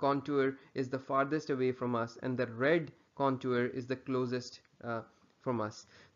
contour is the farthest away from us and the red contour is the closest from us.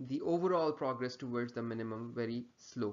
the overall progress towards the minimum very slow.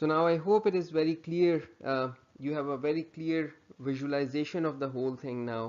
So now I hope it is very clear, you have a very clear visualization of the whole thing now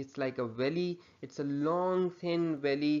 It's like a valley, it's a long thin valley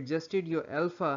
adjusted your alpha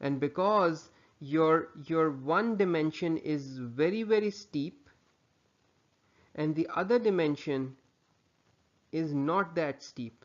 and because your one dimension is very very steep and the other dimension is not that steep.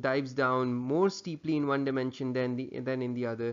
dives down more steeply in one dimension than in the other.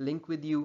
link with you.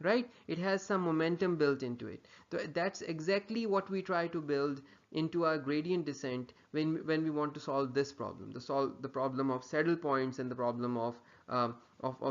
Right, it has some momentum built into it. So that's exactly what we try to build into our gradient descent when we want to solve this problem, the problem of saddle points and the problem of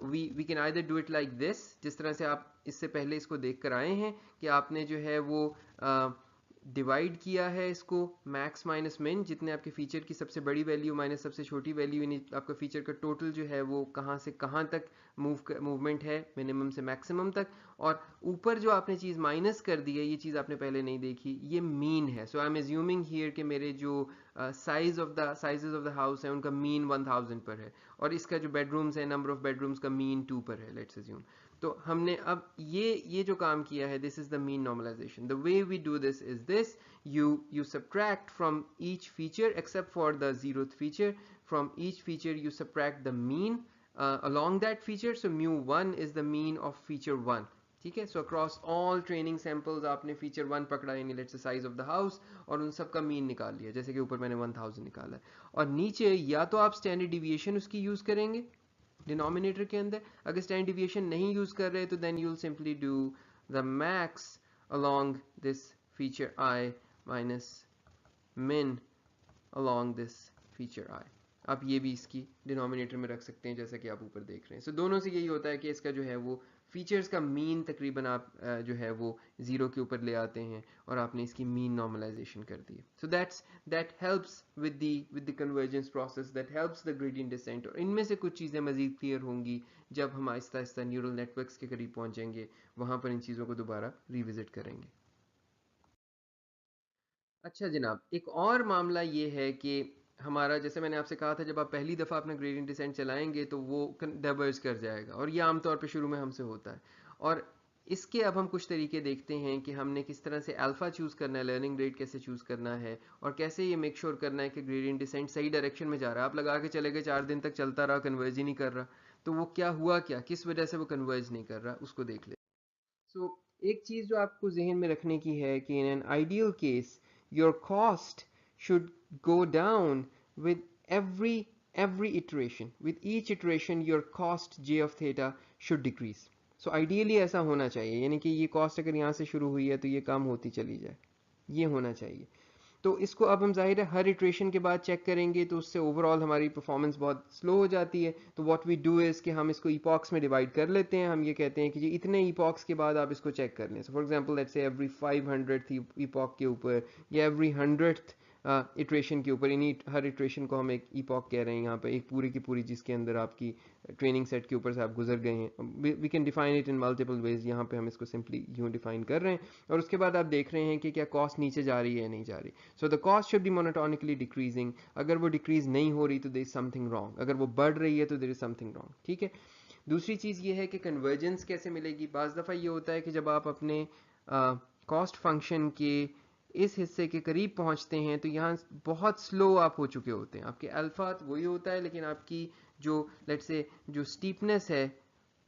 we can either do it like this, जिस तरह से आप इससे पहले इसको देख कर आए हैं कि आपने जो है वो डिवाइड किया है इसको मैक्स माइनस मिन, जितने आपके फीचर की सबसे बड़ी वैल्यू माइनस सबसे छोटी वैल्यू, यानी आपका फीचर का टोटल जो है वो कहाँ से कहाँ तक मूवमेंट है, मिनिमम से मैक्सिमम तक, और ऊपर जो आपने चीज़ माइनस कर दी है ये चीज़ आपने पहले नहीं देखी, ये मीन है. सो आई एम एज्यूमिंग हियर कि मेरे जो साइजेस ऑफ द हाउस है उनका मीन 1000 पर है, और इसका जो बेडरूम्स है, नंबर ऑफ बेडरूम्स का मीन 2 पर है, लेट्स अज्यूम. तो हमने अब ये जो काम किया है, this is the mean normalisation. The way we do this is this: you subtract from each feature except for the 0th feature. From each feature you subtract the mean along that feature. So mu1 is the mean of feature 1. ठीक है. सो across all training samples आपने feature 1 पकड़ा, यानी let's say size of the house, और उन सब का mean निकाल लिया, जैसे कि ऊपर मैंने 1000 निकाला है. और नीचे या तो आप स्टैंडर्ड डिविएशन उसकी यूज करेंगे डिनोमिनेटर के अंदर. अगर स्टैंडर्ड डिविएशन नहीं यूज कर रहे तो then you will simply do the max along this feature i minus min along this feature i. आप ये भी इसकी डिनोमिनेटर में रख सकते हैं जैसा कि आप ऊपर देख रहे हैं. सो दोनों से यही होता है कि इसका जो है वो फीचर्स का मीन तकरीबन आप जो है वो 0 के ऊपर ले आते हैं और आपने इसकी मीन नॉर्मलाइजेशन कर दी. So that helps with the convergence process, that helps the gradient descent. और इनमें से कुछ चीज़ें मजीद क्लियर होंगी जब हम आहिस्ता आहिस्ता न्यूरल नेटवर्क्स के करीब पहुंचेंगे, वहां पर इन चीज़ों को दोबारा रिविजिट करेंगे. अच्छा जनाब, एक और मामला ये है कि हमारा, जैसे मैंने आपसे कहा था, जब आप पहली दफ़ा अपना ग्रेडियंट डिसेंट चलाएंगे तो वो डाइवर्ज कर जाएगा, और ये आमतौर पे शुरू में हमसे होता है. और इसके अब हम कुछ तरीके देखते हैं कि हमने किस तरह से अल्फ़ा चूज़ करना है, लर्निंग रेट कैसे चूज़ करना है, और कैसे ये मेक श्योर करना है कि ग्रेडियंट डिसेंट सही डायरेक्शन में जा रहा है. आप लगा के चले गए, 4 दिन तक चलता रहा, कन्वर्ज ही नहीं कर रहा, तो वो क्या हुआ, क्या किस वजह से वो कन्वर्ज नहीं कर रहा, उसको देख ले. सो एक चीज़ जो आपको जहन में रखने की है कि in an ideal case your cost should go down with every iteration. With each iteration your cost j of theta should decrease. So ideally ऐसा होना चाहिए, यानी कि ये cost अगर यहाँ से शुरू हुई है तो ये कम होती चली जाए, ये होना चाहिए. तो इसको अब हम जाहिर है हर इटरेशन के बाद चेक करेंगे, तो उससे ओवरऑल हमारी परफॉर्मेंस बहुत स्लो हो जाती है. तो व्हाट वी डू इज़ कि हम इसको ईपॉक्स में डिवाइड कर लेते हैं. हम ये कहते हैं कि जी इतने ईपॉक्स के बाद आप इसको चेक कर लें. So for example let's say every 500th epoch के ऊपर या एवरी 100th इटरेशन के ऊपर, यानी हर इटरेशन को हम एक ईपॉक कह रहे हैं यहाँ पे, एक पूरी की पूरी जिसके अंदर आपकी ट्रेनिंग सेट के ऊपर से आप गुजर गए हैं. We can define it in multiple ways, यहाँ पे हम इसको सिंपली यूँ डिफाइन कर रहे हैं. और उसके बाद आप देख रहे हैं कि क्या कॉस्ट नीचे जा रही है या नहीं जा रही. So the cost should be monotonically decreasing. अगर वो डिक्रीज नहीं हो रही तो देयर इज समथिंग रॉन्ग, अगर वो बढ़ रही है तो देयर इज समथिंग रॉन्ग. ठीक है. दूसरी चीज़ ये है कि कन्वर्जेंस कैसे मिलेगी. बाज़ दफ़ा ये होता है कि जब आप अपने कॉस्ट फंक्शन के इस हिस्से के करीब पहुंचते हैं तो यहाँ बहुत स्लो आप हो चुके होते हैं. आपके अल्फा वही होता है, लेकिन आपकी जो लेट्स से जो स्टीपनेस है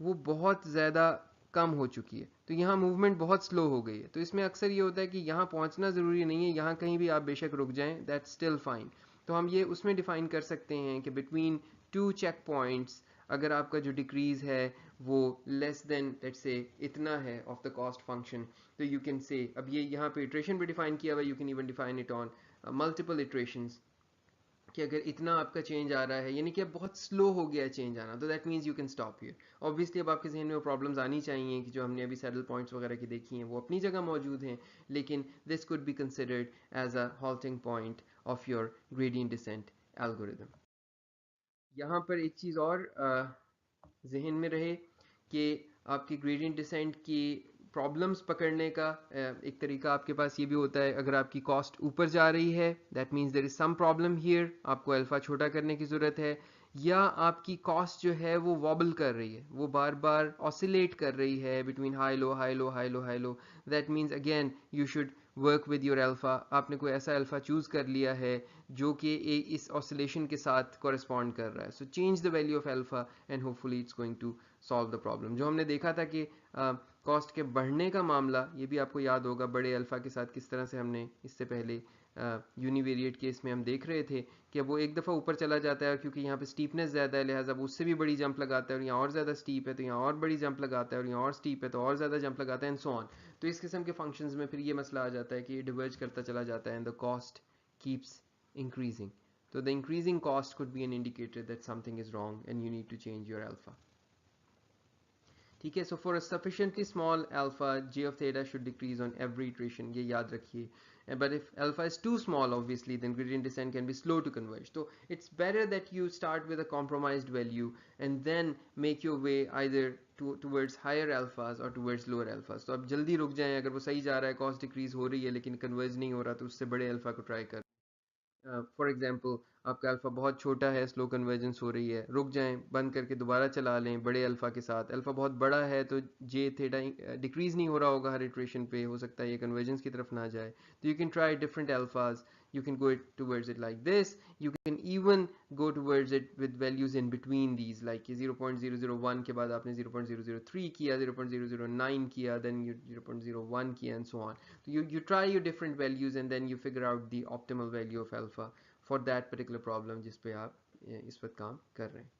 वो बहुत ज़्यादा कम हो चुकी है, तो यहाँ मूवमेंट बहुत स्लो हो गई है. तो इसमें अक्सर ये होता है कि यहाँ पहुँचना ज़रूरी नहीं है, यहाँ कहीं भी आप बेशक रुक जाएं, दैट्स स्टिल फाइन. तो हम ये उसमें डिफाइन कर सकते हैं कि बिटवीन 2 चेक पॉइंट्स अगर आपका जो डिक्रीज है वो लेस देन लेट्स से इतना है ऑफ द कॉस्ट फंक्शन, तो यू कैन से, अब ये यहाँ पे इटरेशन भी डिफाइन किया हुआ, you can even define it on multiple iterations, कि अगर इतना आपका चेंज आ रहा है, यानी कि अब बहुत स्लो हो गया है चेंज आना, तो that means you can stop here. Obviously अब आपके जहन में वो प्रॉब्लम्स आनी चाहिए कि जो हमने अभी सैडल पॉइंट्स वगैरह की देखी हैं वो अपनी जगह मौजूद हैं, लेकिन this could be considered as a halting point of your gradient descent algorithm. यहाँ पर एक चीज़ और जहन में रहे कि आपकी ग्रेडियंट डिसेंट की प्रॉब्लम्स पकड़ने का एक तरीका आपके पास ये भी होता है. अगर आपकी कॉस्ट ऊपर जा रही है that means there is some problem here, आपको अल्फा छोटा करने की ज़रूरत है. या आपकी कॉस्ट जो है वो वॉबल कर रही है, वो बार बार ऑसिलेट कर रही है between high low high low high low high low, that means again you should work with your alpha. आपने कोई ऐसा अल्फा चूज कर लिया है जो कि इस ऑसिलेशन के साथ कॉरेस्पॉन्ड कर रहा है. So change the value of alpha and hopefully it's going to solve the problem. जो हमने देखा था कि कॉस्ट के बढ़ने का मामला, ये भी आपको याद होगा बड़े अल्फा के साथ किस तरह से हमने इससे पहले यूनिवेरिएट केस में हम देख रहे थे कि अब वो एक दफ़ा ऊपर चला जाता है, क्योंकि यहाँ पे स्टीपनेस ज़्यादा है लिहाजा वो उससे भी बड़ी जंप लगाता है, और यहाँ और ज़्यादा स्टीप है तो यहाँ और बड़ी जंप लगाता है, और यहाँ और स्टीप है तो और ज़्यादा जंप लगाता है, एंड सो ऑन. तो इस किस्म के फंक्शंस में फिर ये मसला आ जाता है कि ये डिवर्ज करता चला जाता है and the cost keeps increasing. तो the increasing cost could be an indicator that something is wrong and you need to change your alpha. ठीक है. So for a sufficiently small alpha, j of theta should decrease on every iteration. ये याद रखिए. But if alpha is too small, obviously, then gradient descent can be slow to converge. So it's better that you start with a compromised value and then make your way either towards higher alphas or towards lower alphas. तो अब जल्दी रुक जाएं, अगर वो सही जा रहा है, cost decrease हो रही है लेकिन converge नहीं हो रहा, तो उससे बड़े alpha को try कर. फॉर एग्जांपल आपका अल्फ़ा बहुत छोटा है, स्लो कन्वर्जेंस हो रही है, रुक जाएं, बंद करके दोबारा चला लें बड़े अल्फ़ा के साथ. अल्फ़ा बहुत बड़ा है तो जे थीटा डिक्रीज़ नहीं हो रहा होगा हर इटरेशन पे, हो सकता है ये कन्वर्जेंस की तरफ ना जाए. तो you can try different alphas. You can go towards it like this. You can even go towards it with values in between these, like 0.001 के बाद आपने 0.003 किया, 0.009 किया, then you 0.01 किया, and so on. So you try your different values and then you figure out the optimal value of alpha for that particular problem जिस पे आप इस वक्त काम कर रहे हैं.